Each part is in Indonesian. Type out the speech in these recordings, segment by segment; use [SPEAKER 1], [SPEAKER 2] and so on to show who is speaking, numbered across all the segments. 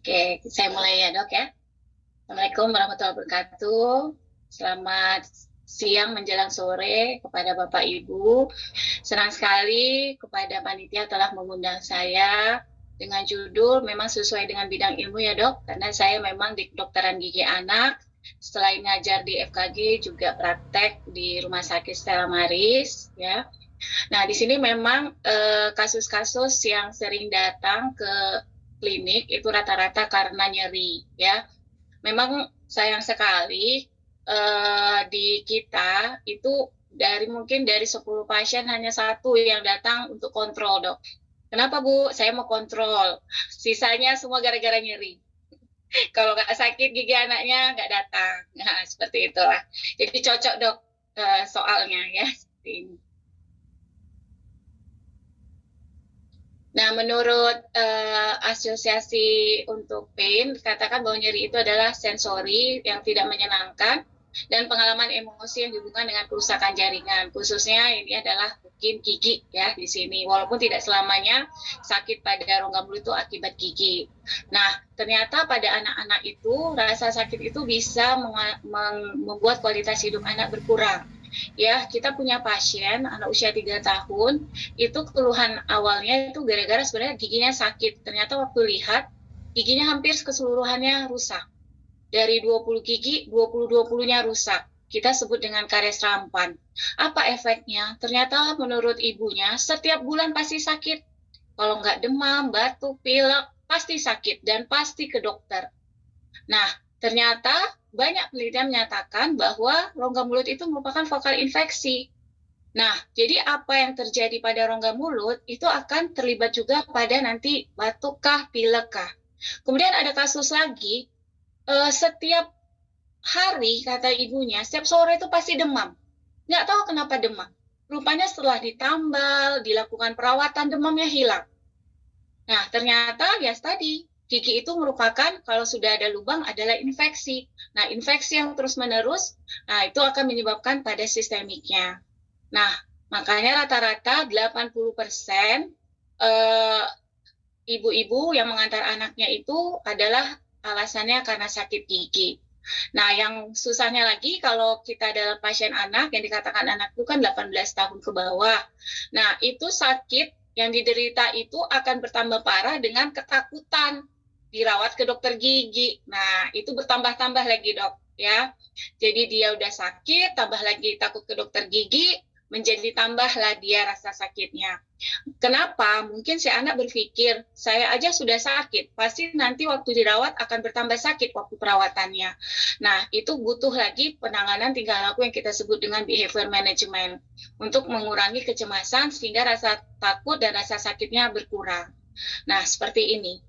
[SPEAKER 1] Oke, saya mulai ya dok ya. Assalamualaikum warahmatullahi wabarakatuh. Selamat siang menjelang sore kepada Bapak Ibu. Senang sekali kepada panitia telah mengundang saya dengan judul memang sesuai dengan bidang ilmu ya dok, karena saya memang di kedokteran gigi anak. Selain ngajar di FKG juga praktek di Rumah Sakit Stella Maris ya. Nah, di sini memang kasus-kasus yang sering datang ke klinik itu rata-rata karena nyeri ya. Memang sayang sekali di kita itu mungkin dari 10 pasien hanya satu yang datang untuk kontrol, Dok. Kenapa, Bu? Saya mau kontrol. Sisanya semua gara-gara nyeri. Kalau nggak sakit gigi anaknya nggak datang. Nah, seperti itulah. Jadi cocok, Dok, soalnya ya. Seperti ini. Nah, menurut Asosiasi untuk Pain, katakan bahwa nyeri itu adalah sensori yang tidak menyenangkan dan pengalaman emosi yang dihubungkan dengan kerusakan jaringan. Khususnya ini adalah mungkin gigi ya di sini. Walaupun tidak selamanya sakit pada rongga mulut itu akibat gigi. Nah, ternyata pada anak-anak itu rasa sakit itu bisa membuat kualitas hidup anak berkurang. Ya, kita punya pasien anak usia 3 tahun, itu keluhan awalnya itu gara-gara sebenarnya giginya sakit. Ternyata waktu lihat, giginya hampir keseluruhannya rusak. Dari 20 gigi, 20-20-nya rusak. Kita sebut dengan karies rampan. Apa efeknya? Ternyata menurut ibunya, setiap bulan pasti sakit. Kalau nggak demam, batuk, pilek, pasti sakit dan pasti ke dokter. Nah, ternyata banyak penelitian menyatakan bahwa rongga mulut itu merupakan vokal infeksi. Nah, jadi apa yang terjadi pada rongga mulut itu akan terlibat juga pada nanti batukkah, pilekkah. Kemudian ada kasus lagi, setiap hari kata ibunya, setiap sore itu pasti demam. Nggak tahu kenapa demam. Rupanya setelah ditambal, dilakukan perawatan, demamnya hilang. Nah, ternyata ya tadi, gigi itu merupakan kalau sudah ada lubang adalah infeksi. Nah, infeksi yang terus-menerus, nah itu akan menyebabkan pada sistemiknya. Nah, makanya rata-rata 80% ibu-ibu yang mengantar anaknya itu adalah alasannya karena sakit gigi. Nah, yang susahnya lagi kalau kita adalah pasien anak, yang dikatakan anak itu kan 18 tahun ke bawah. Nah, itu sakit yang diderita itu akan bertambah parah dengan ketakutan dirawat ke dokter gigi. Nah, itu bertambah-tambah lagi, Dok, ya. Jadi dia udah sakit, tambah lagi takut ke dokter gigi, menjadi tambahlah dia rasa sakitnya. Kenapa? Mungkin si anak berpikir, saya aja sudah sakit, pasti nanti waktu dirawat akan bertambah sakit waktu perawatannya. Nah, itu butuh lagi penanganan tingkah laku yang kita sebut dengan behavior management untuk mengurangi kecemasan sehingga rasa takut dan rasa sakitnya berkurang. Nah, seperti ini.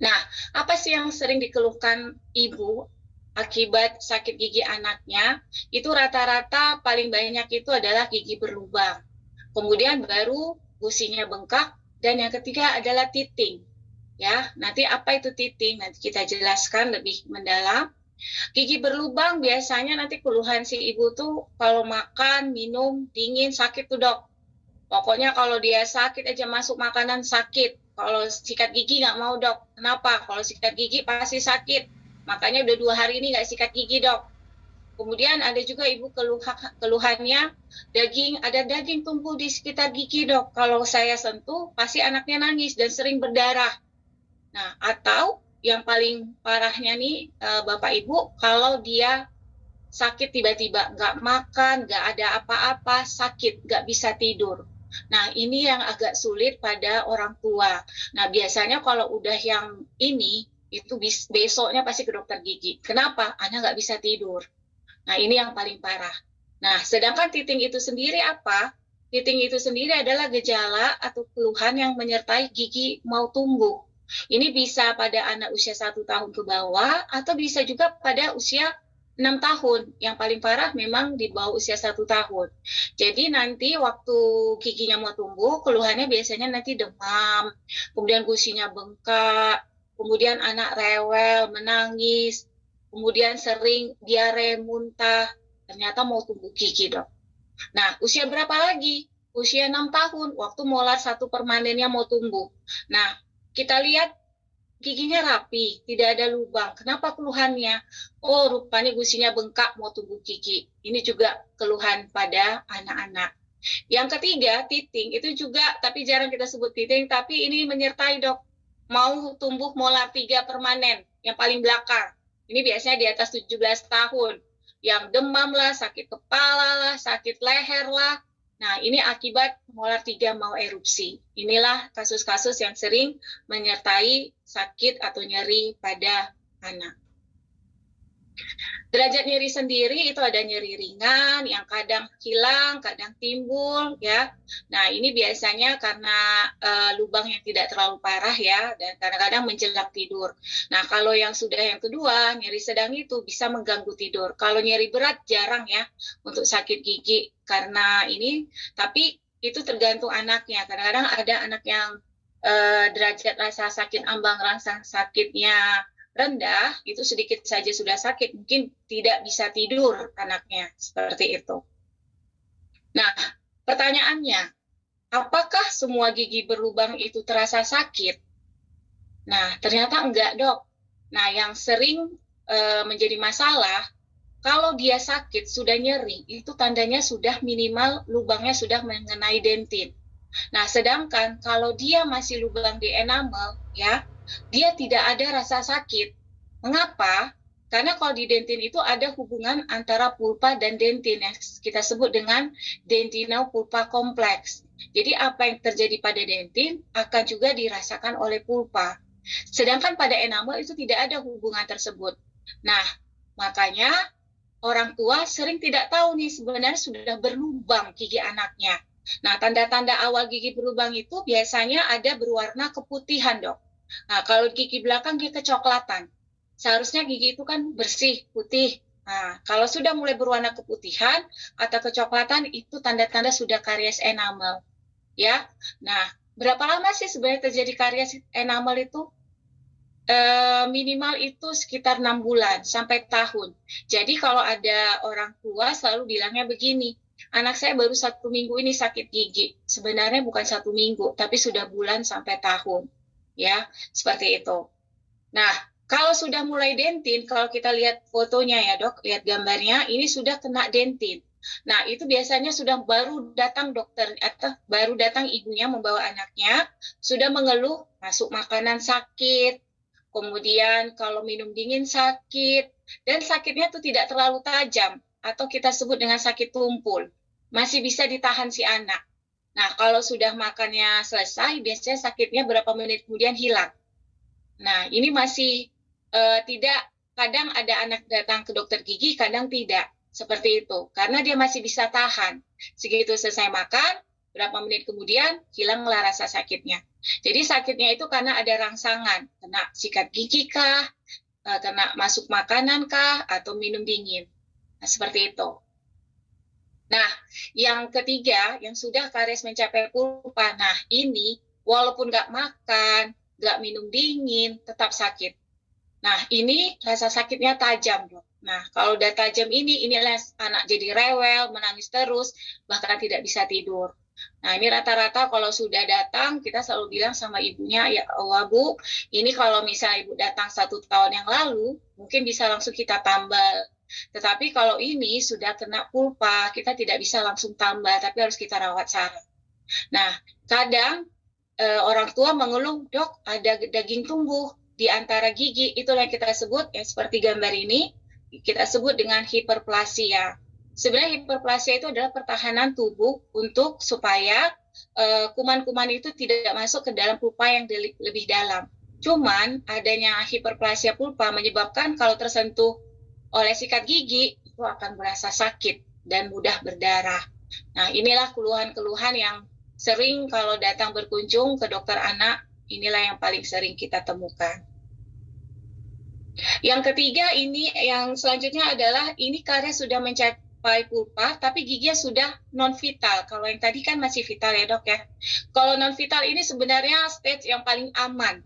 [SPEAKER 1] Nah, apa sih yang sering dikeluhkan ibu akibat sakit gigi anaknya? Itu rata-rata paling banyak itu adalah gigi berlubang. Kemudian baru gusinya bengkak, dan yang ketiga adalah titing. Ya, nanti apa itu titing? Nanti kita jelaskan lebih mendalam. Gigi berlubang biasanya nanti keluhan si ibu tuh kalau makan, minum, dingin, sakit tuh dok. Pokoknya kalau dia sakit aja masuk makanan sakit. Kalau sikat gigi nggak mau dok. Kenapa? Kalau sikat gigi pasti sakit. Makanya udah 2 hari ini nggak sikat gigi dok. Kemudian ada juga ibu keluhannya ada daging tumbuh di sekitar gigi dok. Kalau saya sentuh pasti anaknya nangis dan sering berdarah. Nah, atau yang paling parahnya nih Bapak Ibu, kalau dia sakit tiba-tiba, nggak makan, nggak ada apa-apa, sakit, nggak bisa tidur. Nah, ini yang agak sulit pada orang tua. Nah, biasanya kalau udah yang ini, itu besoknya pasti ke dokter gigi. Kenapa? Anak nggak bisa tidur. Nah, ini yang paling parah. Nah, sedangkan titing itu sendiri apa? Titing itu sendiri adalah gejala atau keluhan yang menyertai gigi mau tumbuh. Ini bisa pada anak usia 1 tahun ke bawah, atau bisa juga pada usia 6 tahun. Yang paling parah memang di bawah usia 1 tahun. Jadi nanti waktu giginya mau tumbuh, keluhannya biasanya nanti demam, kemudian gusinya bengkak, kemudian anak rewel, menangis, kemudian sering diare, muntah, ternyata mau tumbuh gigi dok. Nah, usia berapa lagi? Usia 6 tahun, waktu molar 1 permanennya mau tumbuh. Nah, kita lihat giginya rapi, tidak ada lubang. Kenapa keluhannya? Oh, rupanya gusinya bengkak mau tumbuh gigi. Ini juga keluhan pada anak-anak. Yang ketiga, titing. Itu juga, tapi jarang kita sebut titing, tapi ini menyertai dok. Mau tumbuh molar 3 permanen, yang paling belakang. Ini biasanya di atas 17 tahun. Yang demam lah, sakit kepala lah, sakit leher lah. Nah, ini akibat molar 3 mau erupsi. Inilah kasus-kasus yang sering menyertai sakit atau nyeri pada anak. Derajat nyeri sendiri itu ada nyeri ringan yang kadang hilang, kadang timbul ya. Nah, ini biasanya karena lubang yang tidak terlalu parah ya, dan kadang-kadang menjelang tidur. Nah, kalau yang sudah yang kedua, nyeri sedang itu bisa mengganggu tidur. Kalau nyeri berat jarang ya untuk sakit gigi karena ini, tapi itu tergantung anaknya. Kadang-kadang ada anak yang derajat rasa sakit ambang rasa sakitnya rendah, itu sedikit saja sudah sakit, mungkin tidak bisa tidur anaknya, seperti itu. Nah, pertanyaannya, apakah semua gigi berlubang itu terasa sakit? Nah, ternyata enggak, dok. Nah, yang sering menjadi masalah, kalau dia sakit, sudah nyeri, itu tandanya sudah minimal lubangnya sudah mengenai dentin. Nah, sedangkan kalau dia masih lubang di enamel, ya, dia tidak ada rasa sakit. Mengapa? Karena kalau di dentin itu ada hubungan antara pulpa dan dentin yang kita sebut dengan dentino-pulpa kompleks. Jadi apa yang terjadi pada dentin akan juga dirasakan oleh pulpa. Sedangkan pada enamel itu tidak ada hubungan tersebut. Nah, makanya orang tua sering tidak tahu nih sebenarnya sudah berlubang gigi anaknya. Nah, tanda-tanda awal gigi berlubang itu biasanya ada berwarna keputihan, dok. Nah, kalau gigi belakang dia kecoklatan. Seharusnya gigi itu kan bersih, putih. Nah, kalau sudah mulai berwarna keputihan atau kecoklatan, itu tanda-tanda sudah karies enamel. Ya, nah, berapa lama sih sebenarnya terjadi karies enamel itu? Minimal itu sekitar 6 bulan sampai tahun. Jadi kalau ada orang tua selalu bilangnya begini, anak saya baru 1 minggu ini sakit gigi. Sebenarnya bukan 1 minggu, tapi sudah bulan sampai tahun. Ya, seperti itu. Nah, kalau sudah mulai dentin, kalau kita lihat fotonya ya dok, lihat gambarnya, ini sudah kena dentin. Nah, itu biasanya sudah baru datang dokter atau baru datang ibunya membawa anaknya, sudah mengeluh masuk makanan sakit, kemudian kalau minum dingin sakit, dan sakitnya itu tidak terlalu tajam, atau kita sebut dengan sakit tumpul. Masih bisa ditahan si anak. Nah, kalau sudah makannya selesai, biasanya sakitnya berapa menit kemudian hilang. Nah, ini masih tidak, kadang ada anak datang ke dokter gigi, kadang tidak. Seperti itu, karena dia masih bisa tahan. Segitu selesai makan, berapa menit kemudian, hilanglah rasa sakitnya. Jadi sakitnya itu karena ada rangsangan, kena sikat gigi kah, kena masuk makanan kah, atau minum dingin. Nah, seperti itu. Nah, yang ketiga, yang sudah karies mencapai pulpa, nah ini walaupun nggak makan, nggak minum dingin, tetap sakit. Nah, ini rasa sakitnya tajam, dok. Nah, kalau udah tajam inilah anak jadi rewel, menangis terus, bahkan tidak bisa tidur. Nah, ini rata-rata kalau sudah datang, kita selalu bilang sama ibunya, ya Allah Bu, ini kalau misalnya ibu datang 1 tahun yang lalu, mungkin bisa langsung kita tambal. Tetapi kalau ini sudah kena pulpa, kita tidak bisa langsung tambal, tapi harus kita rawat saraf. Nah, kadang orang tua mengeluh, dok, ada daging tumbuh di antara gigi, itulah yang kita sebut, ya seperti gambar ini, kita sebut dengan hiperplasia. Sebenarnya hiperplasia itu adalah pertahanan tubuh untuk supaya kuman-kuman itu tidak masuk ke dalam pulpa yang lebih dalam. Cuman adanya hiperplasia pulpa menyebabkan kalau tersentuh oleh sikat gigi, itu akan merasa sakit dan mudah berdarah. Nah, inilah keluhan-keluhan yang sering kalau datang berkunjung ke dokter anak, inilah yang paling sering kita temukan. Yang ketiga ini, yang selanjutnya adalah ini karies sudah mencapai pulpa, tapi giginya sudah non-vital. Kalau yang tadi kan masih vital ya dok ya. Kalau non-vital ini sebenarnya stage yang paling aman.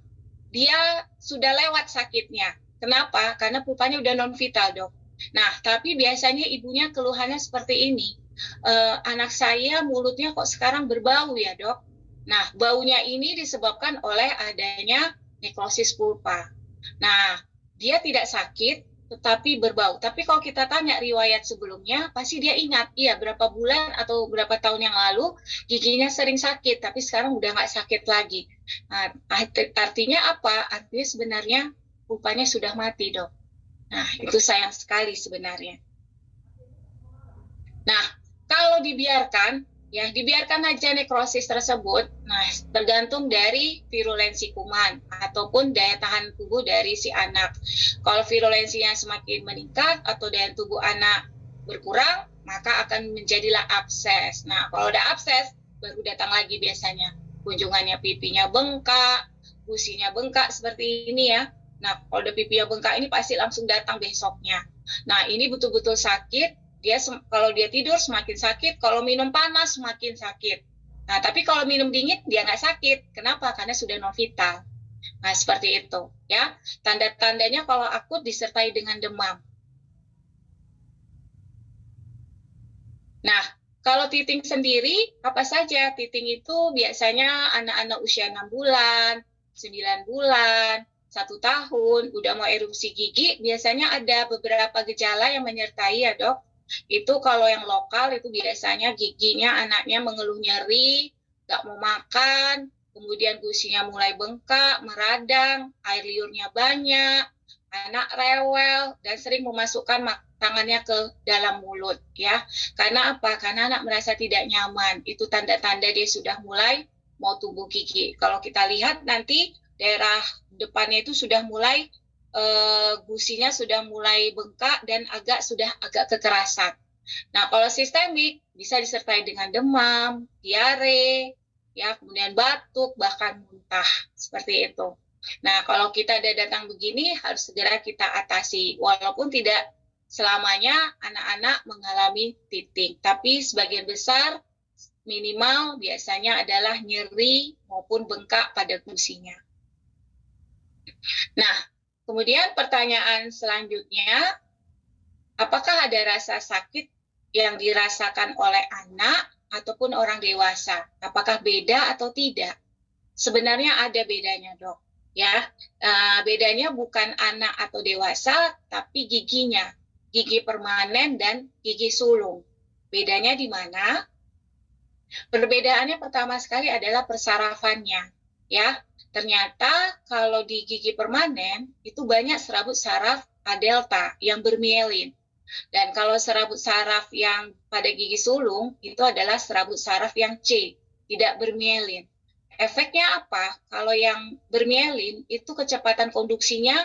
[SPEAKER 1] Dia sudah lewat sakitnya. Kenapa? Karena pulpanya udah non-vital dok. Nah, tapi biasanya ibunya keluhannya seperti ini. Anak saya mulutnya kok sekarang berbau ya dok. Nah, baunya ini disebabkan oleh adanya nekrosis pulpa. Nah, dia tidak sakit, tetapi berbau. Tapi kalau kita tanya riwayat sebelumnya, pasti dia ingat, iya berapa bulan atau berapa tahun yang lalu giginya sering sakit, tapi sekarang udah nggak sakit lagi. Nah, artinya apa? Artinya sebenarnya pulpanya sudah mati, Dok. Nah, itu sayang sekali sebenarnya. Nah, kalau dibiarkan, ya dibiarkan aja nekrosis tersebut, nah tergantung dari virulensi kuman ataupun daya tahan tubuh dari si anak. Kalau virulensinya semakin meningkat atau daya tubuh anak berkurang, maka akan menjadilah abses. Nah, kalau udah abses, baru datang lagi biasanya. Kunjungannya pipinya bengkak, gusinya bengkak seperti ini ya. Nah, kalau udah pipinya bengkak ini pasti langsung datang besoknya. Nah, ini betul-betul sakit. Kalau dia tidur semakin sakit, kalau minum panas semakin sakit. Nah, tapi kalau minum dingin dia nggak sakit. Kenapa? Karena sudah non vital. Nah, seperti itu ya. Tanda-tandanya kalau akut disertai dengan demam. Nah, kalau titing sendiri apa saja? Titing itu biasanya anak-anak usia 6 bulan, 9 bulan, 1 tahun, udah mau erupsi gigi, biasanya ada beberapa gejala yang menyertai ya dok. Itu kalau yang lokal itu biasanya giginya anaknya mengeluh nyeri, nggak mau makan, kemudian gusinya mulai bengkak, meradang, air liurnya banyak, anak rewel, dan sering memasukkan tangannya ke dalam mulut ya. Karena apa? Karena anak merasa tidak nyaman. Itu tanda-tanda dia sudah mulai mau tumbuh gigi. Kalau kita lihat nanti daerah depannya itu sudah mulai gusinya sudah mulai bengkak dan sudah agak kekerasan. Nah, kalau sistemik bisa disertai dengan demam, diare, ya, kemudian batuk, bahkan muntah seperti itu. Nah, kalau kita ada datang begini harus segera kita atasi, walaupun tidak selamanya anak-anak mengalami titik, tapi sebagian besar minimal biasanya adalah nyeri maupun bengkak pada gusinya. Nah, kemudian pertanyaan selanjutnya, apakah ada rasa sakit yang dirasakan oleh anak ataupun orang dewasa? Apakah beda atau tidak? Sebenarnya ada bedanya, dok. Ya, bedanya bukan anak atau dewasa, tapi giginya, gigi permanen dan gigi sulung. Bedanya di mana? Perbedaannya pertama sekali adalah persarafannya, ya. Ternyata kalau di gigi permanen itu banyak serabut saraf A delta yang bermielin. Dan kalau serabut saraf yang pada gigi sulung itu adalah serabut saraf yang C, tidak bermielin. Efeknya apa? Kalau yang bermielin itu kecepatan konduksinya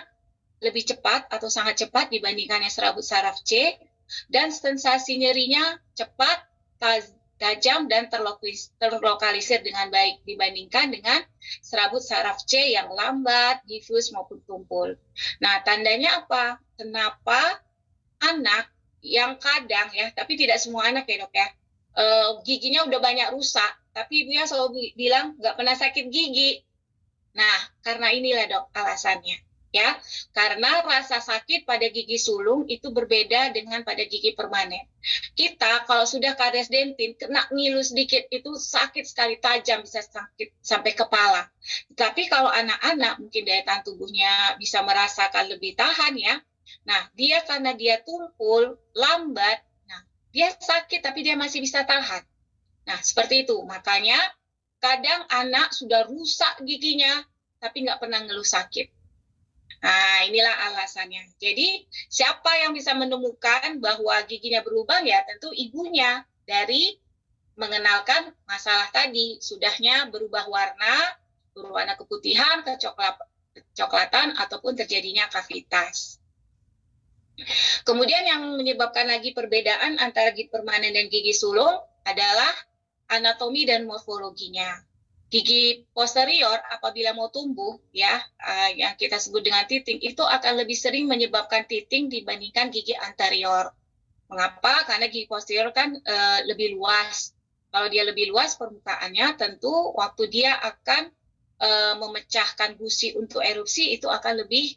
[SPEAKER 1] lebih cepat atau sangat cepat dibandingkan yang serabut saraf C, dan sensasi nyerinya cepat, tajam dan terlokalisir dengan baik dibandingkan dengan serabut saraf C yang lambat, difus maupun tumpul. Nah, tandanya apa? Kenapa anak yang kadang ya, tapi tidak semua anak ya dok ya, giginya udah banyak rusak, tapi ibunya selalu bilang nggak pernah sakit gigi. Nah, karena inilah dok alasannya. Ya, karena rasa sakit pada gigi sulung itu berbeda dengan pada gigi permanen. Kita kalau sudah karies dentin, kena ngilu sedikit itu sakit sekali, tajam, bisa sakit sampai kepala. Tapi kalau anak-anak mungkin daya tahan tubuhnya bisa merasakan lebih tahan ya. Nah, dia karena dia tumpul, lambat, nah dia sakit tapi dia masih bisa tahan. Nah, seperti itu. Makanya kadang anak sudah rusak giginya tapi nggak pernah ngeluh sakit. Nah, inilah alasannya. Jadi, siapa yang bisa menemukan bahwa giginya berubah ya tentu ibunya dari mengenalkan masalah tadi. Sudahnya berubah warna keputihan, kecoklatan, ataupun terjadinya kavitas. Kemudian yang menyebabkan lagi perbedaan antara gigi permanen dan gigi sulung adalah anatomi dan morfologinya. Gigi posterior apabila mau tumbuh ya, yang kita sebut dengan titing itu akan lebih sering menyebabkan titing dibandingkan gigi anterior. Mengapa? Karena gigi posterior kan lebih luas. Kalau dia lebih luas permukaannya, tentu waktu dia akan memecahkan gusi untuk erupsi itu akan lebih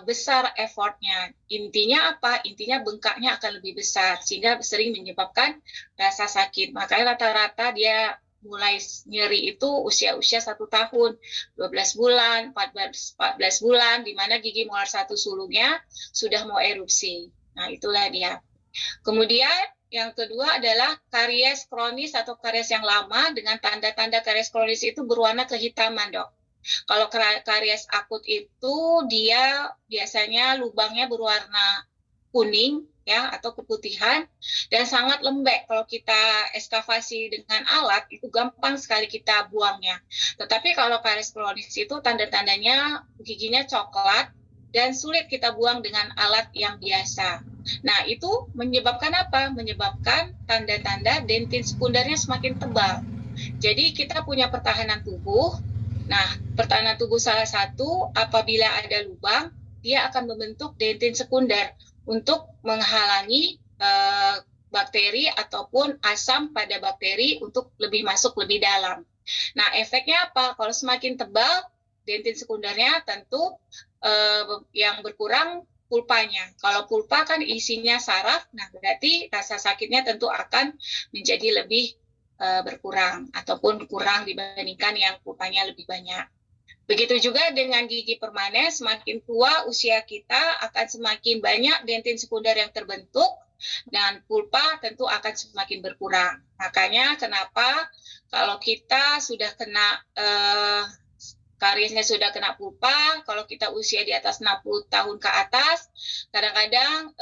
[SPEAKER 1] besar effortnya. Intinya apa? Intinya bengkaknya akan lebih besar sehingga sering menyebabkan rasa sakit. Makanya rata-rata dia mulai nyeri itu usia-usia 1 tahun, 12 bulan, 14 bulan, di mana gigi molar 1 sulungnya sudah mau erupsi. Nah, itulah dia. Kemudian yang kedua adalah karies kronis atau karies yang lama dengan tanda-tanda karies kronis itu berwarna kehitaman, Dok. Kalau karies akut itu dia biasanya lubangnya berwarna kuning ya atau keputihan dan sangat lembek. Kalau kita ekskavasi dengan alat itu gampang sekali kita buangnya. Tetapi kalau karies kronis itu tanda-tandanya giginya coklat dan sulit kita buang dengan alat yang biasa. Nah, itu menyebabkan apa? Menyebabkan tanda-tanda dentin sekundernya semakin tebal. Jadi kita punya pertahanan tubuh. Nah, pertahanan tubuh salah satu apabila ada lubang, dia akan membentuk dentin sekunder untuk menghalangi bakteri ataupun asam pada bakteri untuk lebih masuk lebih dalam. Nah, efeknya apa? Kalau semakin tebal dentin sekundernya tentu yang berkurang pulpanya. Kalau pulpa kan isinya saraf, nah berarti rasa sakitnya tentu akan menjadi lebih berkurang ataupun kurang dibandingkan yang pulpanya lebih banyak. Begitu juga dengan gigi permanen, semakin tua usia kita akan semakin banyak dentin sekunder yang terbentuk dan pulpa tentu akan semakin berkurang. Makanya kenapa kalau kita sudah kena kariesnya sudah kena pulpa, kalau kita usia di atas 60 tahun ke atas, kadang-kadang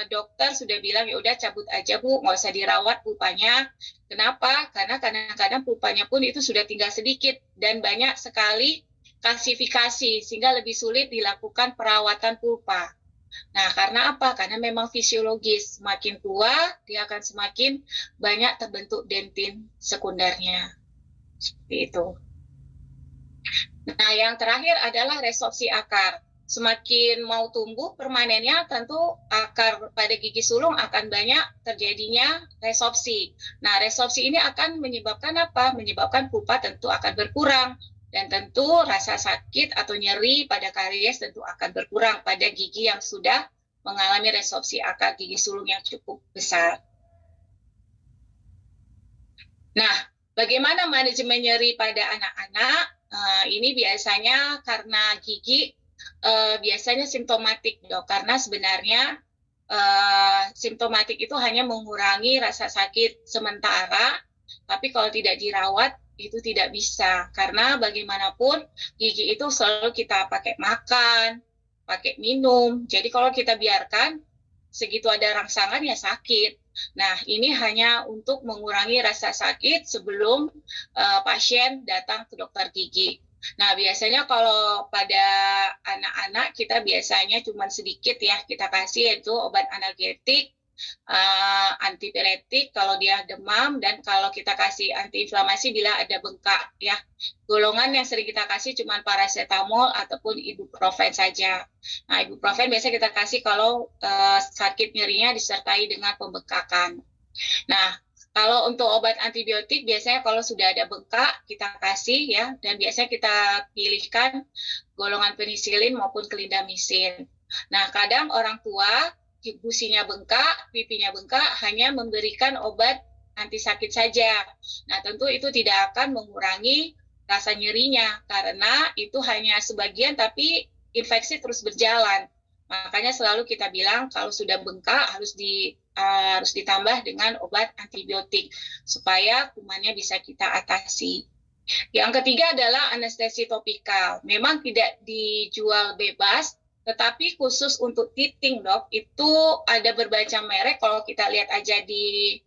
[SPEAKER 1] dokter sudah bilang, ya udah cabut aja Bu, nggak usah dirawat pulpanya. Kenapa? Karena kadang-kadang pulpanya pun itu sudah tinggal sedikit dan banyak sekali kalsifikasi, sehingga lebih sulit dilakukan perawatan pulpa. Nah, karena apa? Karena memang fisiologis, semakin tua, dia akan semakin banyak terbentuk dentin sekundernya. Seperti itu. Nah, yang terakhir adalah resorpsi akar. Semakin mau tumbuh permanennya, tentu akar pada gigi sulung akan banyak terjadinya resorpsi. Nah, resorpsi ini akan menyebabkan apa? Menyebabkan pulpa tentu akan berkurang. Dan tentu rasa sakit atau nyeri pada karies tentu akan berkurang pada gigi yang sudah mengalami resorpsi akar gigi sulung yang cukup besar. Nah, bagaimana manajemen nyeri pada anak-anak? Ini biasanya karena gigi biasanya simptomatik, Dok, karena sebenarnya simptomatik itu hanya mengurangi rasa sakit sementara, tapi kalau tidak dirawat itu tidak bisa, karena bagaimanapun gigi itu selalu kita pakai makan, pakai minum, jadi kalau kita biarkan segitu ada rangsangan ya sakit. Nah, ini hanya untuk mengurangi rasa sakit sebelum pasien datang ke dokter gigi. Nah, biasanya kalau pada anak-anak kita biasanya cuma sedikit ya kita kasih, yaitu obat analgetik, antipiretik kalau dia demam, dan kalau kita kasih antiinflamasi bila ada bengkak ya. Golongan yang sering kita kasih cuma paracetamol ataupun ibuprofen saja. Nah, ibuprofen biasanya kita kasih kalau sakit nyerinya disertai dengan pembengkakan. Nah, kalau untuk obat antibiotik biasanya kalau sudah ada bengkak kita kasih ya, dan biasanya kita pilihkan golongan penisilin maupun clindamycin. Nah, kadang orang tua gusinya bengkak, pipinya bengkak, hanya memberikan obat anti sakit saja. Nah, tentu itu tidak akan mengurangi rasa nyerinya, karena itu hanya sebagian, tapi infeksi terus berjalan. Makanya selalu kita bilang kalau sudah bengkak harus ditambah dengan obat antibiotik, supaya kumannya bisa kita atasi. Yang ketiga adalah anestesi topikal. Memang tidak dijual bebas, tetapi khusus untuk teething, Dok, itu ada berbagai merek. Kalau kita lihat aja di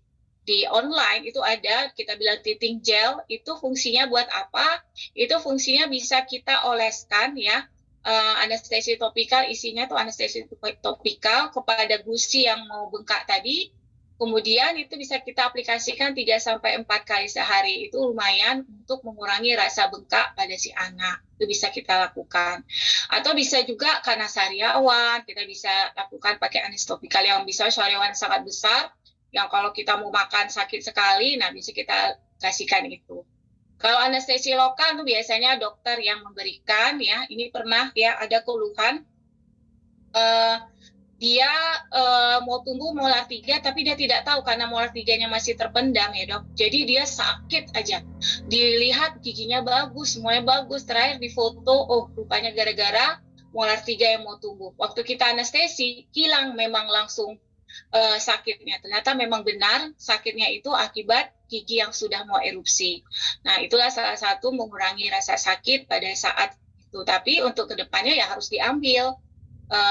[SPEAKER 1] online itu ada, kita bilang teething gel, itu fungsinya buat apa? Itu fungsinya bisa kita oleskan ya, anestesi topikal, isinya tuh anestesi topikal kepada gusi yang mau bengkak tadi. Kemudian itu bisa kita aplikasikan 3-4 kali sehari. Itu lumayan untuk mengurangi rasa bengkak pada si anak. Itu bisa kita lakukan. Atau bisa juga karena sariawan, kita bisa lakukan pakai anestesi topikal yang bisa sariawan sangat besar, yang kalau kita mau makan sakit sekali, nah bisa kita kasihkan itu. Kalau anestesi lokal itu biasanya dokter yang memberikan ya. Ini pernah ya ada keluhan, dia mau tumbuh molar 3 tapi dia tidak tahu karena molar 3-nya masih terpendam ya dok. Jadi dia sakit aja. Dilihat giginya bagus, semuanya bagus. Terakhir di foto, oh rupanya gara-gara molar 3 yang mau tumbuh. Waktu kita anestesi, hilang memang langsung sakitnya. Ternyata memang benar sakitnya itu akibat gigi yang sudah mau erupsi. Nah itulah salah satu mengurangi rasa sakit pada saat itu. Tapi untuk kedepannya ya harus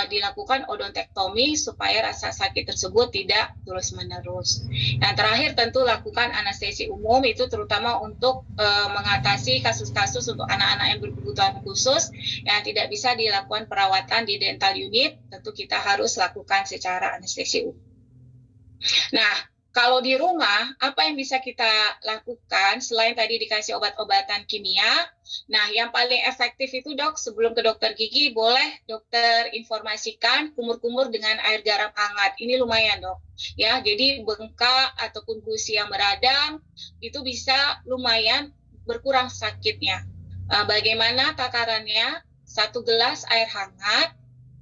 [SPEAKER 1] dilakukan odontektomi supaya rasa sakit tersebut tidak terus-menerus. Yang terakhir tentu lakukan anestesi umum, itu terutama untuk mengatasi kasus-kasus untuk anak-anak yang berkebutuhan khusus yang tidak bisa dilakukan perawatan di dental unit, tentu kita harus lakukan secara anestesi umum. Nah, kalau di rumah, apa yang bisa kita lakukan selain tadi dikasih obat-obatan kimia? Nah, yang paling efektif itu dok, sebelum ke dokter gigi, boleh dokter informasikan kumur-kumur dengan air garam hangat. Ini lumayan dok. Ya, jadi bengkak ataupun gusi yang meradang, itu bisa lumayan berkurang sakitnya. Bagaimana takarannya? 1 gelas air hangat,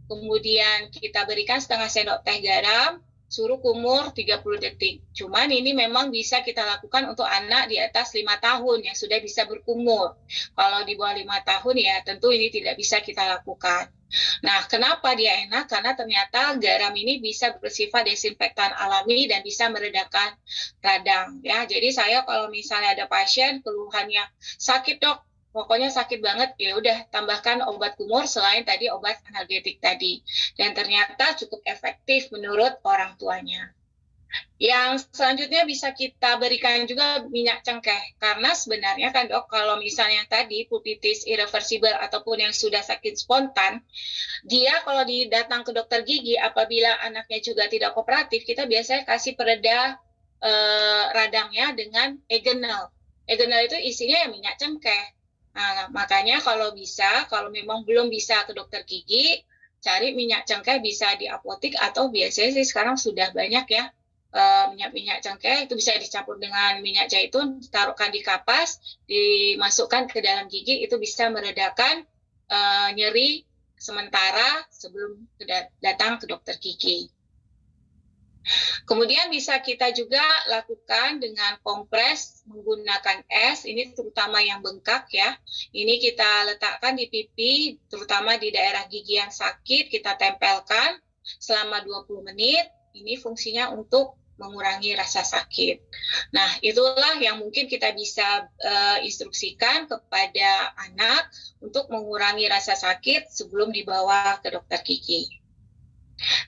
[SPEAKER 1] kemudian kita berikan setengah sendok teh garam, suruh kumur 30 detik. Cuman ini memang bisa kita lakukan untuk anak di atas 5 tahun yang sudah bisa berkumur. Kalau di bawah 5 tahun ya tentu ini tidak bisa kita lakukan. Nah, kenapa dia enak? Karena ternyata garam ini bisa bersifat desinfektan alami dan bisa meredakan radang. Ya, jadi saya kalau misalnya ada pasien keluhannya sakit dok, pokoknya sakit banget, ya udah tambahkan obat kumur selain tadi obat analgetik tadi. Dan ternyata cukup efektif menurut orang tuanya. Yang selanjutnya bisa kita berikan juga minyak cengkeh. Karena sebenarnya kan dok, kalau misalnya tadi pulpitis irreversible ataupun yang sudah sakit spontan, dia kalau datang ke dokter gigi, apabila anaknya juga tidak kooperatif, kita biasanya kasih pereda radangnya dengan Egenal. Egenal itu isinya ya minyak cengkeh. Nah, makanya kalau bisa, kalau memang belum bisa ke dokter gigi, cari minyak cengkeh bisa di apotik atau biasanya sih sekarang sudah banyak ya minyak-minyak cengkeh, itu bisa dicampur dengan minyak zaitun, taruhkan di kapas, dimasukkan ke dalam gigi, itu bisa meredakan nyeri sementara sebelum datang ke dokter gigi. Kemudian bisa kita juga lakukan dengan kompres menggunakan es, ini terutama yang bengkak ya. Ini kita letakkan di pipi, terutama di daerah gigi yang sakit, kita tempelkan selama 20 menit. Ini fungsinya untuk mengurangi rasa sakit. Nah, itulah yang mungkin kita bisa instruksikan kepada anak untuk mengurangi rasa sakit sebelum dibawa ke dokter gigi.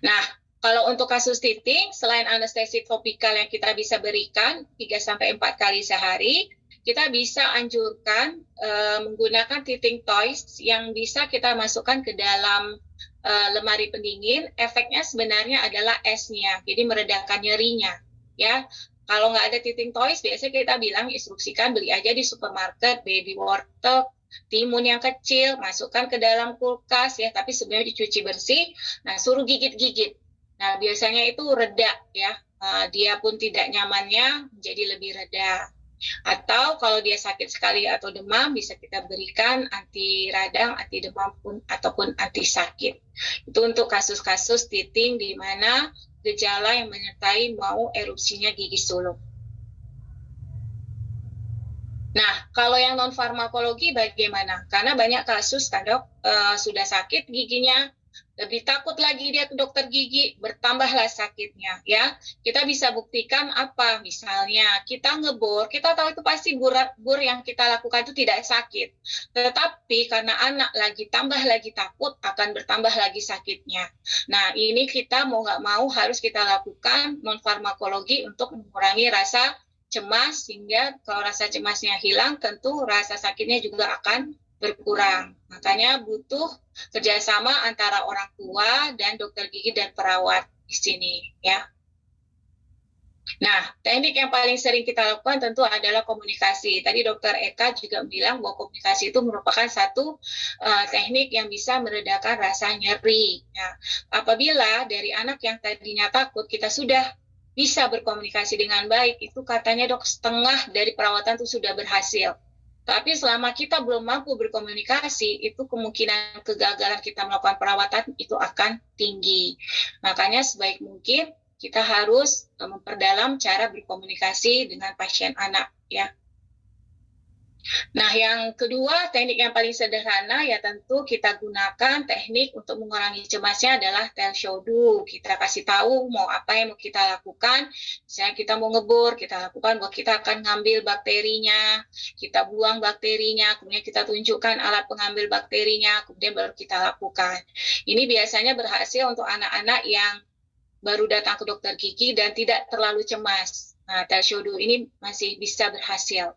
[SPEAKER 1] Nah, kalau untuk kasus titing, selain anestesi topikal yang kita bisa berikan 3-4 kali sehari, kita bisa anjurkan menggunakan titing toys yang bisa kita masukkan ke dalam lemari pendingin. Efeknya sebenarnya adalah esnya, jadi meredakan nyerinya. Ya, kalau nggak ada titing toys, biasanya kita bilang instruksikan beli aja di supermarket, baby warteg, timun yang kecil, masukkan ke dalam kulkas ya, tapi sebenarnya dicuci bersih. Nah, suruh gigit-gigit. Nah, biasanya itu reda ya, dia pun tidak nyamannya menjadi lebih reda. Atau kalau dia sakit sekali atau demam, bisa kita berikan anti radang, anti demam ataupun anti sakit. Itu untuk kasus-kasus titing di mana gejala yang menyertai mau erupsinya gigi suluk. Nah, kalau yang non-farmakologi bagaimana? Karena banyak kasus kan dok, sudah sakit giginya, lebih takut lagi dia ke dokter gigi, bertambahlah sakitnya ya. Kita bisa buktikan apa? Misalnya kita ngebor, kita tahu itu pasti bor yang kita lakukan itu tidak sakit. Tetapi karena anak tambah lagi takut, akan bertambah lagi sakitnya. Nah, ini kita mau nggak mau harus kita lakukan non-farmakologi untuk mengurangi rasa cemas, sehingga kalau rasa cemasnya hilang, tentu rasa sakitnya juga akan berkurang. Makanya butuh kerjasama antara orang tua dan dokter gigi dan perawat di sini ya. Nah, teknik yang paling sering kita lakukan tentu adalah komunikasi. Tadi Dokter Eka juga bilang bahwa komunikasi itu merupakan satu teknik yang bisa meredakan rasa nyeri. Nah, apabila dari anak yang tadinya takut kita sudah bisa berkomunikasi dengan baik, itu katanya dok setengah dari perawatan itu sudah berhasil. Tapi selama kita belum mampu berkomunikasi, itu kemungkinan kegagalan kita melakukan perawatan itu akan tinggi. Makanya sebaik mungkin kita harus memperdalam cara berkomunikasi dengan pasien anak, ya. Nah, yang kedua, teknik yang paling sederhana ya tentu kita gunakan teknik untuk mengurangi cemasnya adalah tell show do. Kita kasih tahu mau apa yang mau kita lakukan. Misalnya kita mau ngebor, kita lakukan bahwa kita akan ngambil bakterinya, kita buang bakterinya, kemudian kita tunjukkan alat pengambil bakterinya, kemudian baru kita lakukan. Ini biasanya berhasil untuk anak-anak yang baru datang ke dokter gigi dan tidak terlalu cemas. Nah, tell show do ini masih bisa berhasil.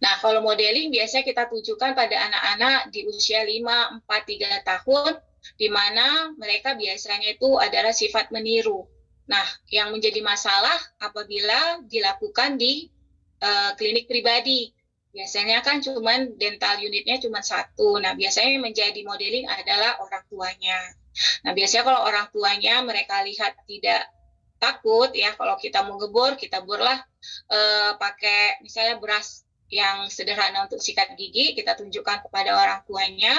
[SPEAKER 1] Nah, kalau modeling biasanya kita tujukan pada anak-anak di usia 5, 4, 3 tahun, di mana mereka biasanya itu adalah sifat meniru. Nah, yang menjadi masalah apabila dilakukan di klinik pribadi. Biasanya kan cuman dental unitnya cuma satu. Nah, biasanya yang menjadi modeling adalah orang tuanya. Nah, biasanya kalau orang tuanya mereka lihat tidak takut, ya kalau kita mau ngebor, kita borlah pakai misalnya beras yang sederhana untuk sikat gigi, kita tunjukkan kepada orang tuanya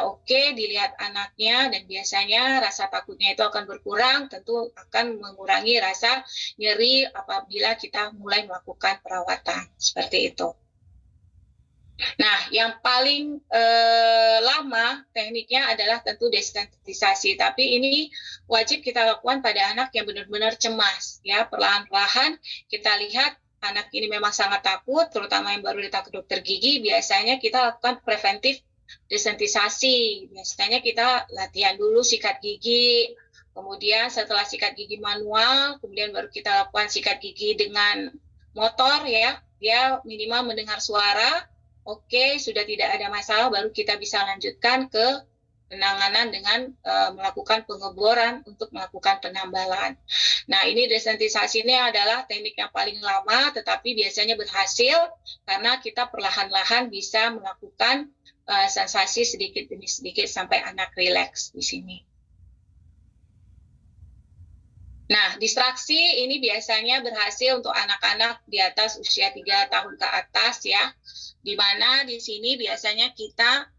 [SPEAKER 1] oke, dilihat anaknya, dan biasanya rasa takutnya itu akan berkurang, tentu akan mengurangi rasa nyeri apabila kita mulai melakukan perawatan, seperti itu. Nah, yang paling lama tekniknya adalah tentu desensitisasi, tapi ini wajib kita lakukan pada anak yang benar-benar cemas, ya, perlahan-lahan kita lihat anak ini memang sangat takut, terutama yang baru datang ke dokter gigi, biasanya kita lakukan preventif desensitisasi. Biasanya kita latihan dulu sikat gigi, kemudian setelah sikat gigi manual, kemudian baru kita lakukan sikat gigi dengan motor, ya. Dia minimal mendengar suara, oke, sudah tidak ada masalah, baru kita bisa lanjutkan ke penanganan dengan melakukan pengeboran untuk melakukan penambalan. Nah, ini desensitisasi ini adalah teknik yang paling lama, tetapi biasanya berhasil karena kita perlahan-lahan bisa melakukan sensasi sedikit demi sedikit sampai anak rileks di sini. Nah, distraksi ini biasanya berhasil untuk anak-anak di atas usia 3 tahun ke atas, ya, di mana di sini biasanya kita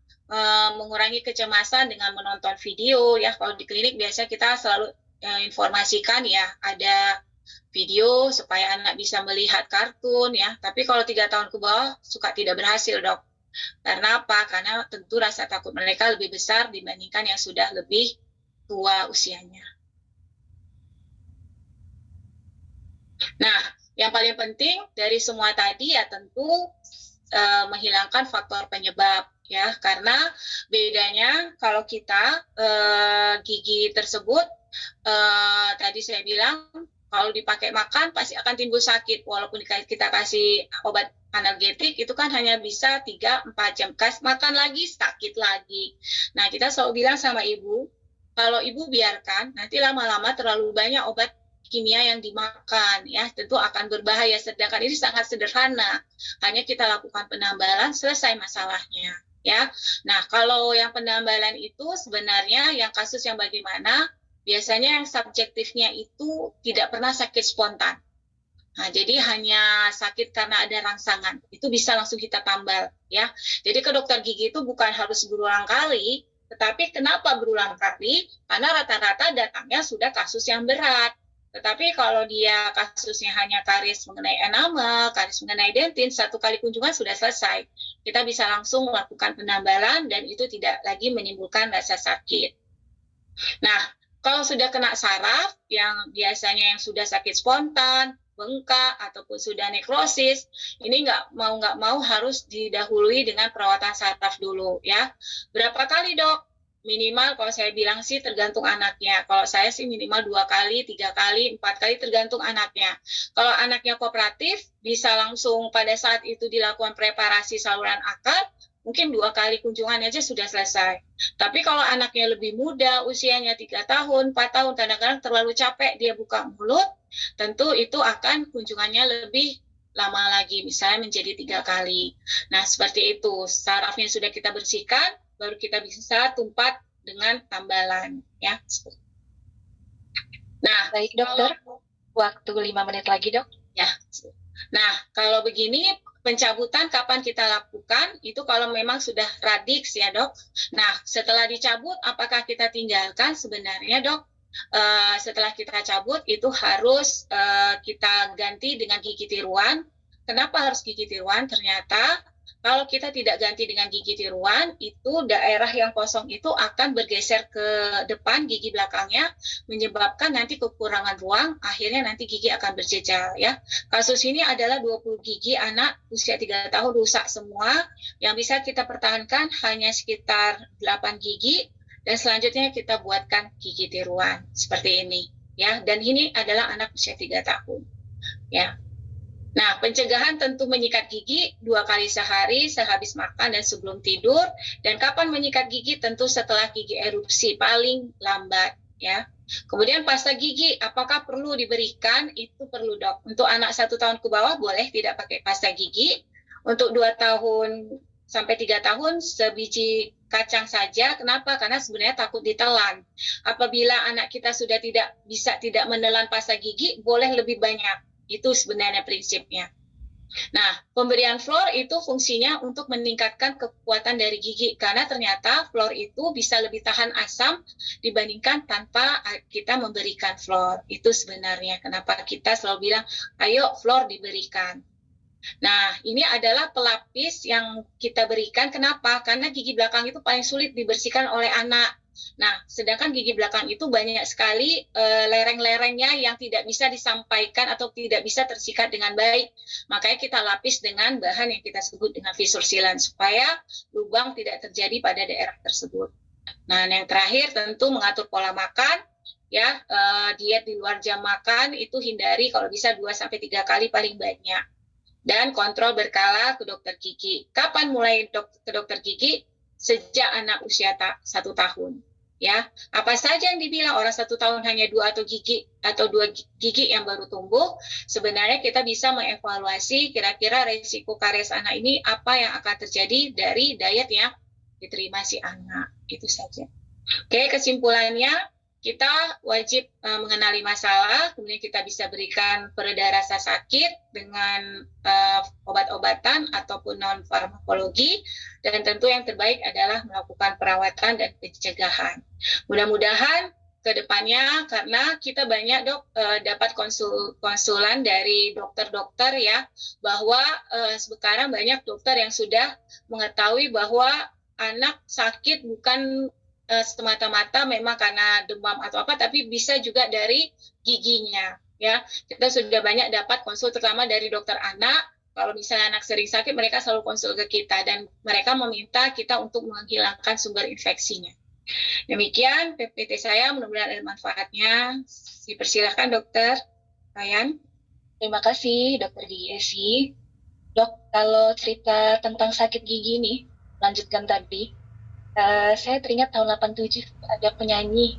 [SPEAKER 1] mengurangi kecemasan dengan menonton video, ya. Kalau di klinik biasa kita selalu informasikan, ya, ada video supaya anak bisa melihat kartun, ya. Tapi kalau 3 tahun ke bawah suka tidak berhasil, dok. Karena apa? Karena tentu rasa takut mereka lebih besar dibandingkan yang sudah lebih tua usianya. Nah, yang paling penting dari semua tadi ya tentu menghilangkan faktor penyebab, ya, karena bedanya kalau kita gigi tersebut tadi saya bilang kalau dipakai makan pasti akan timbul sakit, walaupun kita kasih obat analgetik itu kan hanya bisa 3-4 jam, makan lagi sakit lagi. Nah, kita selalu bilang sama ibu, kalau ibu biarkan nanti lama-lama terlalu banyak obat kimia yang dimakan, ya, tentu akan berbahaya. Sedangkan ini sangat sederhana, hanya kita lakukan penambalan, selesai masalahnya, ya. Nah, kalau yang penambalan itu sebenarnya yang kasus yang bagaimana, biasanya yang subjektifnya itu tidak pernah sakit spontan. Nah, jadi hanya sakit karena ada rangsangan, itu bisa langsung kita tambal, ya. Jadi ke dokter gigi itu bukan harus berulang kali, tetapi kenapa berulang kali? Karena rata-rata datangnya sudah kasus yang berat. Tetapi kalau dia kasusnya hanya karies mengenai enamel, karies mengenai dentin, 1 kali kunjungan sudah selesai. Kita bisa langsung melakukan penambalan dan itu tidak lagi menimbulkan rasa sakit. Nah, kalau sudah kena saraf, yang biasanya yang sudah sakit spontan, bengkak, ataupun sudah nekrosis, ini nggak mau harus didahului dengan perawatan saraf dulu, ya. Berapa kali, dok? Minimal kalau saya bilang sih tergantung anaknya. Kalau saya sih minimal 2 kali, 3 kali, 4 kali tergantung anaknya. Kalau anaknya kooperatif, bisa langsung pada saat itu dilakukan preparasi saluran akar, mungkin 2 kali kunjungan aja sudah selesai. Tapi kalau anaknya lebih muda, usianya 3 tahun, 4 tahun, kadang-kadang terlalu capek, dia buka mulut, tentu itu akan kunjungannya lebih lama lagi, misalnya menjadi 3 kali. Nah, seperti itu. Sarafnya sudah kita bersihkan, baru kita bisa tumpat dengan tambalan, ya. Nah,
[SPEAKER 2] baik dokter, waktu 5 menit lagi, dok.
[SPEAKER 1] Ya. Nah, kalau begini pencabutan kapan kita lakukan? Itu kalau memang sudah radix ya dok. Nah setelah dicabut apakah kita tinggalkan? Sebenarnya dok, setelah kita cabut itu harus kita ganti dengan gigi tiruan. Kenapa harus gigi tiruan? Ternyata kalau kita tidak ganti dengan gigi tiruan, itu daerah yang kosong itu akan bergeser ke depan gigi belakangnya, menyebabkan nanti kekurangan ruang, akhirnya nanti gigi akan berjejal ya. Kasus ini adalah 20 gigi anak usia 3 tahun rusak semua, yang bisa kita pertahankan hanya sekitar 8 gigi, dan selanjutnya kita buatkan gigi tiruan seperti ini ya. Dan ini adalah anak usia 3 tahun ya. Nah, pencegahan tentu menyikat gigi 2 kali sehari sehabis makan dan sebelum tidur. Dan kapan menyikat gigi? Tentu setelah gigi erupsi paling lambat ya. Kemudian pasta gigi, apakah perlu diberikan? Itu perlu dok. Untuk anak 1 tahun ke bawah boleh tidak pakai pasta gigi. Untuk 2 tahun sampai 3 tahun sebiji kacang saja. Kenapa? Karena sebenarnya takut ditelan. Apabila anak kita sudah tidak menelan pasta gigi, boleh lebih banyak. Itu sebenarnya prinsipnya. Nah, pemberian fluor itu fungsinya untuk meningkatkan kekuatan dari gigi, karena ternyata fluor itu bisa lebih tahan asam dibandingkan tanpa kita memberikan fluor. Itu sebenarnya kenapa kita selalu bilang, ayo fluor diberikan. Nah, ini adalah pelapis yang kita berikan. Kenapa? Karena gigi belakang itu paling sulit dibersihkan oleh anak. Nah, sedangkan gigi belakang itu banyak sekali lereng-lerengnya yang tidak bisa disampaikan atau tidak bisa tersikat dengan baik. Makanya kita lapis dengan bahan yang kita sebut dengan visur silan supaya lubang tidak terjadi pada daerah tersebut. Nah, yang terakhir tentu mengatur pola makan. Ya, diet di luar jam makan itu hindari kalau bisa 2-3 kali paling banyak. Dan kontrol berkala ke dokter gigi. Kapan mulai ke dokter gigi? Sejak anak usia 1 tahun. Ya, apa saja yang dibilang orang 1 tahun hanya 2 gigi yang baru tumbuh, sebenarnya kita bisa mengevaluasi kira-kira risiko karies anak ini apa yang akan terjadi dari diet yang diterima si anak. Itu saja. Oke, kesimpulannya kita wajib mengenali masalah, kemudian kita bisa berikan pereda rasa sakit dengan obat-obatan ataupun non-farmakologi, dan tentu yang terbaik adalah melakukan perawatan dan pencegahan. Mudah-mudahan ke depannya, karena kita banyak dapat konsulan dari dokter-dokter ya, bahwa sekarang banyak dokter yang sudah mengetahui bahwa anak sakit bukan semata-mata memang karena demam atau apa, tapi bisa juga dari giginya ya. Kita sudah banyak dapat konsul terutama dari dokter anak. Kalau misalnya anak sering sakit, mereka selalu konsul ke kita dan mereka meminta kita untuk menghilangkan sumber infeksinya. Demikian PPT saya, mudah-mudahan ada manfaatnya. Dipersilahkan dokter Ryan.
[SPEAKER 2] Terima kasih dokter gigi Esi. Dok, kalau cerita tentang sakit gigi nih, lanjutkan tadi. Saya teringat tahun 87 ada penyanyi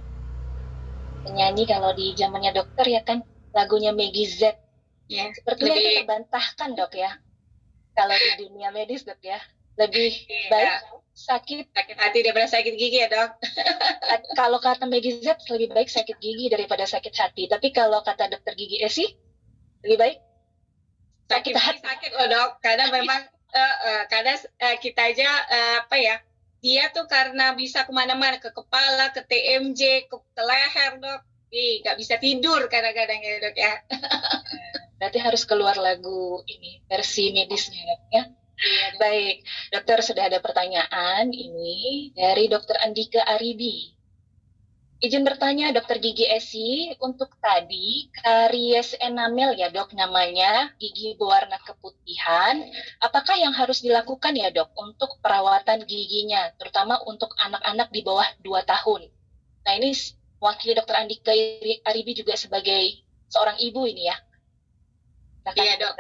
[SPEAKER 2] kalau di zamannya dokter ya kan, lagunya Maggie Z. Ya, sepertinya itu terbantahkan dok ya. Kalau di dunia medis dok ya, lebih baik sakit
[SPEAKER 1] hati daripada sakit gigi ya dok.
[SPEAKER 2] Kalau kata Maggie Z lebih baik sakit gigi daripada sakit hati. Tapi kalau kata dokter gigi Esi lebih baik
[SPEAKER 1] sakit hati. Sakit loh dok, karena memang karena kita aja dia tuh karena bisa kemana-mana, ke kepala, ke TMJ, ke leher dok, nggak bisa tidur kadang-kadang ya dok ya.
[SPEAKER 2] Berarti harus keluar lagu ini, versi medisnya dok ya. Iya, baik, dokter sudah ada pertanyaan ini dari dokter Andika Aribi. Izin bertanya dokter gigi Esi, untuk tadi karies enamel ya dok namanya, gigi berwarna keputihan, apakah yang harus dilakukan ya dok untuk perawatan giginya, terutama untuk anak-anak di bawah 2 tahun? Nah ini wakil dokter Andika Aribi juga sebagai seorang ibu ini ya.
[SPEAKER 1] Iya dok,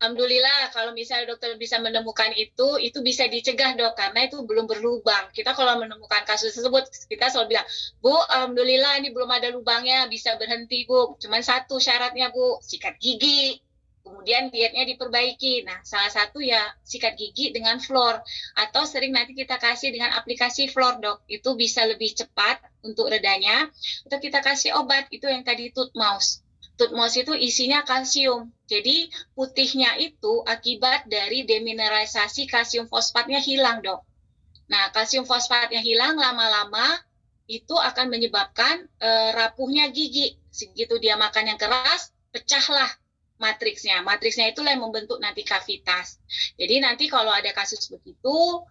[SPEAKER 1] alhamdulillah kalau misalnya dokter bisa menemukan itu bisa dicegah dok, karena itu belum berlubang. Kita kalau menemukan kasus tersebut, kita selalu bilang, Bu, alhamdulillah ini belum ada lubangnya, bisa berhenti Bu. Cuman satu syaratnya Bu, sikat gigi, kemudian dietnya diperbaiki. Nah, salah satu ya sikat gigi dengan fluor, atau sering nanti kita kasih dengan aplikasi fluor dok, itu bisa lebih cepat untuk redanya. Atau kita kasih obat, itu yang tadi tooth mouse. Tutmos itu isinya kalsium. Jadi putihnya itu akibat dari demineralisasi kalsium fosfatnya hilang, Dok. Nah, kalsium fosfatnya hilang lama-lama itu akan menyebabkan rapuhnya gigi. Segitu dia makan yang keras, pecahlah matriksnya. Matriksnya itulah yang membentuk nanti kavitas. Jadi nanti kalau ada kasus begitu,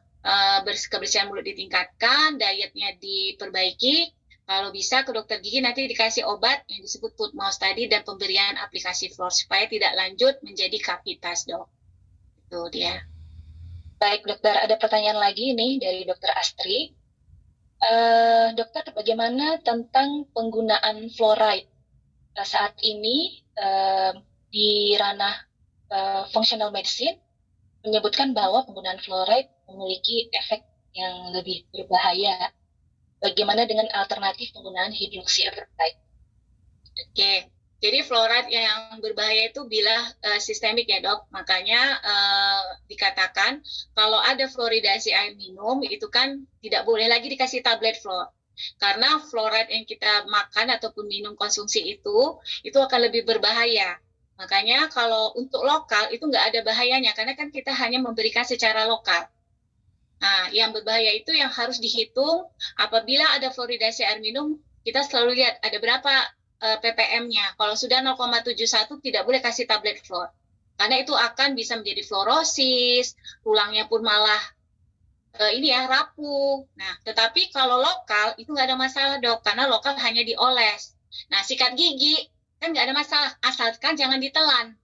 [SPEAKER 1] kebersihan mulut ditingkatkan, dietnya diperbaiki, kalau bisa ke dokter gigi nanti dikasih obat yang disebut Tutmos tadi dan pemberian aplikasi fluor supaya tidak lanjut menjadi kavitas, Dok. Itu dia.
[SPEAKER 2] Baik, dokter. Ada pertanyaan lagi nih dari dokter Astri. Dokter, bagaimana tentang penggunaan fluoride saat ini di ranah functional medicine menyebutkan bahwa penggunaan fluoride memiliki efek yang lebih berbahaya. Bagaimana dengan alternatif penggunaan hidroksiapatite?
[SPEAKER 1] Oke, jadi fluoride yang berbahaya itu bila sistemik ya, Dok. Makanya dikatakan kalau ada fluoridasi air minum itu kan tidak boleh lagi dikasih tablet fluor. Karena fluoride yang kita makan ataupun minum konsumsi itu akan lebih berbahaya. Makanya kalau untuk lokal itu nggak ada bahayanya karena kan kita hanya memberikan secara lokal. Nah, yang berbahaya itu yang harus dihitung apabila ada fluoridasi air minum, kita selalu lihat ada berapa ppm-nya. Kalau sudah 0,71 tidak boleh kasih tablet fluor. Karena itu akan bisa menjadi fluorosis, tulangnya pun malah rapuh. Nah, tetapi kalau lokal itu nggak ada masalah, Dok, karena lokal hanya dioles. Nah, sikat gigi kan nggak ada masalah, asalkan jangan ditelan.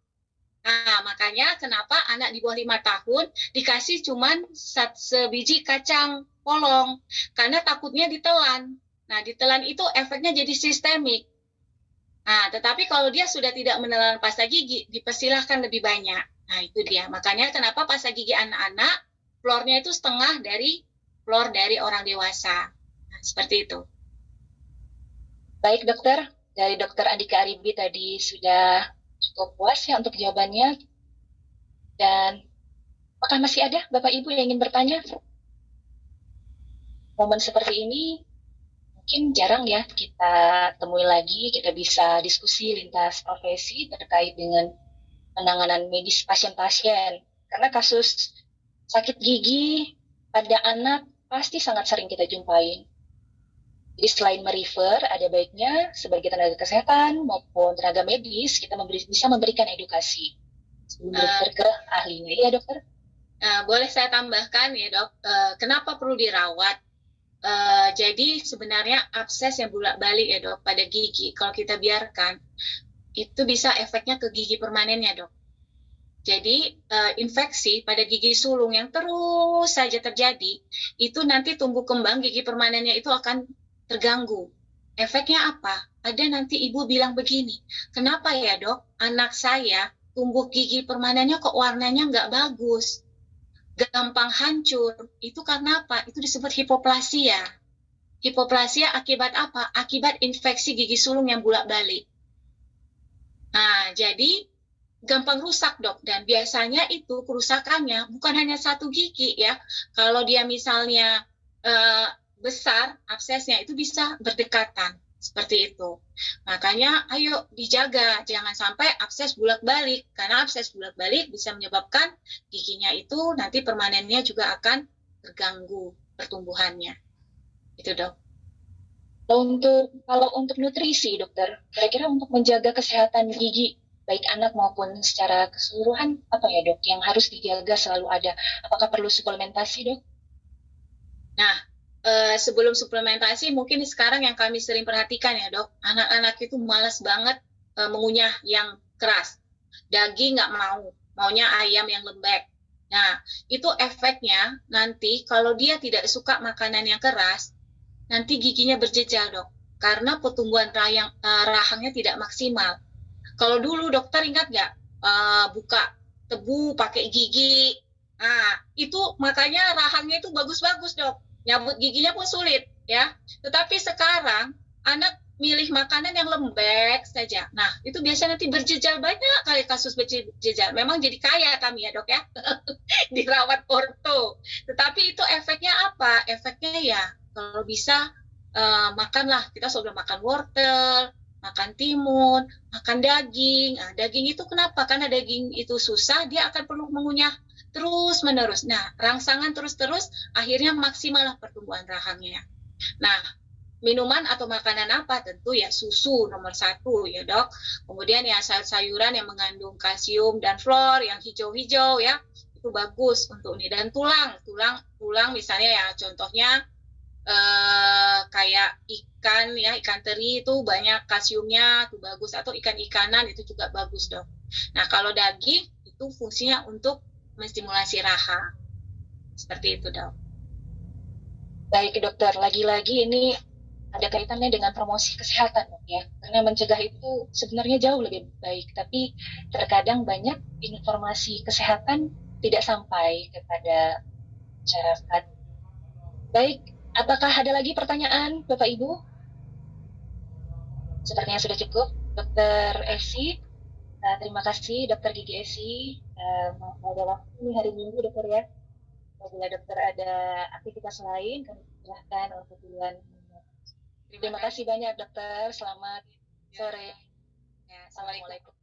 [SPEAKER 1] Nah, makanya kenapa anak di bawah 5 tahun dikasih cuman sebiji kacang polong, karena takutnya ditelan. Nah, ditelan itu efeknya jadi sistemik. Nah, tetapi kalau dia sudah tidak menelan pasta gigi, dipersilahkan lebih banyak. Nah, itu dia. Makanya kenapa pasta gigi anak-anak, fluornya itu setengah dari fluor dari orang dewasa. Nah, seperti itu.
[SPEAKER 2] Baik, dokter. Dari dokter Andika Aribi tadi sudah cukup puas ya untuk jawabannya. Dan apakah masih ada Bapak Ibu yang ingin bertanya? Momen seperti ini mungkin jarang ya kita temui lagi, kita bisa diskusi lintas profesi terkait dengan penanganan medis pasien-pasien. Karena kasus sakit gigi pada anak pasti sangat sering kita jumpai. Jadi selain merefer, ada baiknya sebagai tenaga kesehatan maupun tenaga medis, kita bisa memberikan edukasi sebelum dokter ke ahlinya. Iya, dokter?
[SPEAKER 1] Boleh saya tambahkan ya, Dok, kenapa perlu dirawat? Jadi sebenarnya abses yang bolak-balik ya, Dok, pada gigi, kalau kita biarkan, itu bisa efeknya ke gigi permanennya, Dok. Jadi infeksi pada gigi sulung yang terus saja terjadi, itu nanti tumbuh kembang gigi permanennya itu akan terganggu. Efeknya apa? Ada nanti ibu bilang begini, kenapa ya, Dok, anak saya tumbuh gigi permanennya kok warnanya nggak bagus, gampang hancur. Itu karena apa? Itu disebut hipoplasia. Hipoplasia akibat apa? Akibat infeksi gigi sulung yang bolak-balik. Nah, jadi gampang rusak, Dok, dan biasanya itu kerusakannya bukan hanya satu gigi ya. Kalau dia misalnya besar absesnya itu bisa berdekatan seperti itu. Makanya ayo dijaga, jangan sampai abses bolak-balik, karena abses bolak-balik bisa menyebabkan giginya itu nanti permanennya juga akan terganggu pertumbuhannya. Itu, Dok.
[SPEAKER 2] Kalau untuk nutrisi, dokter, kira-kira untuk menjaga kesehatan gigi baik anak maupun secara keseluruhan apa ya, Dok, yang harus dijaga selalu ada? Apakah perlu suplementasi, Dok?
[SPEAKER 1] Nah, sebelum suplementasi, mungkin sekarang yang kami sering perhatikan ya, Dok, anak-anak itu malas banget mengunyah yang keras. Daging nggak mau, maunya ayam yang lembek. Nah, itu efeknya nanti kalau dia tidak suka makanan yang keras, nanti giginya berjejal, Dok, karena pertumbuhan rahangnya tidak maksimal. Kalau dulu dokter ingat nggak, buka tebu pakai gigi, nah itu makanya rahangnya itu bagus-bagus, Dok. Nyabut giginya pun sulit ya. Tetapi sekarang anak milih makanan yang lembek saja. Nah, itu biasanya nanti berjejal, banyak kali kasus berjejal. Memang jadi kaya kami ya, Dok ya. Dirawat orto. Tetapi itu efeknya apa? Efeknya ya kalau bisa makanlah, kita sudah makan wortel, makan timun, makan daging. Nah, daging itu kenapa? Karena daging itu susah, dia akan perlu mengunyah terus-menerus. Nah, rangsangan terus-terus, akhirnya maksimal pertumbuhan rahangnya. Nah, minuman atau makanan apa? Tentu ya susu nomor 1 ya dok. Kemudian ya sayur-sayuran yang mengandung kalsium dan fluor yang hijau-hijau ya, itu bagus untuk ini. Dan tulang misalnya ya contohnya kayak ikan teri itu banyak kalsiumnya, itu bagus. Atau ikan-ikanan itu juga bagus dok. Nah kalau daging itu fungsinya untuk menstimulasi rahang. Seperti itu dok.
[SPEAKER 2] Baik dokter, lagi-lagi ini ada kaitannya dengan promosi kesehatan dok ya. Karena mencegah itu sebenarnya jauh lebih baik, tapi terkadang banyak informasi kesehatan tidak sampai kepada masyarakat. Baik, apakah ada lagi pertanyaan Bapak Ibu? Sepertinya sudah cukup. Dokter Esi, terima kasih Dokter Gigi Esi. Pada waktu ini hari Minggu dokter ya. Apabila dokter ada aktivitas lain, kami silahkan untuk duluan. Terima kasih banyak dokter. Selamat sore.
[SPEAKER 1] Ya, Assalamualaikum.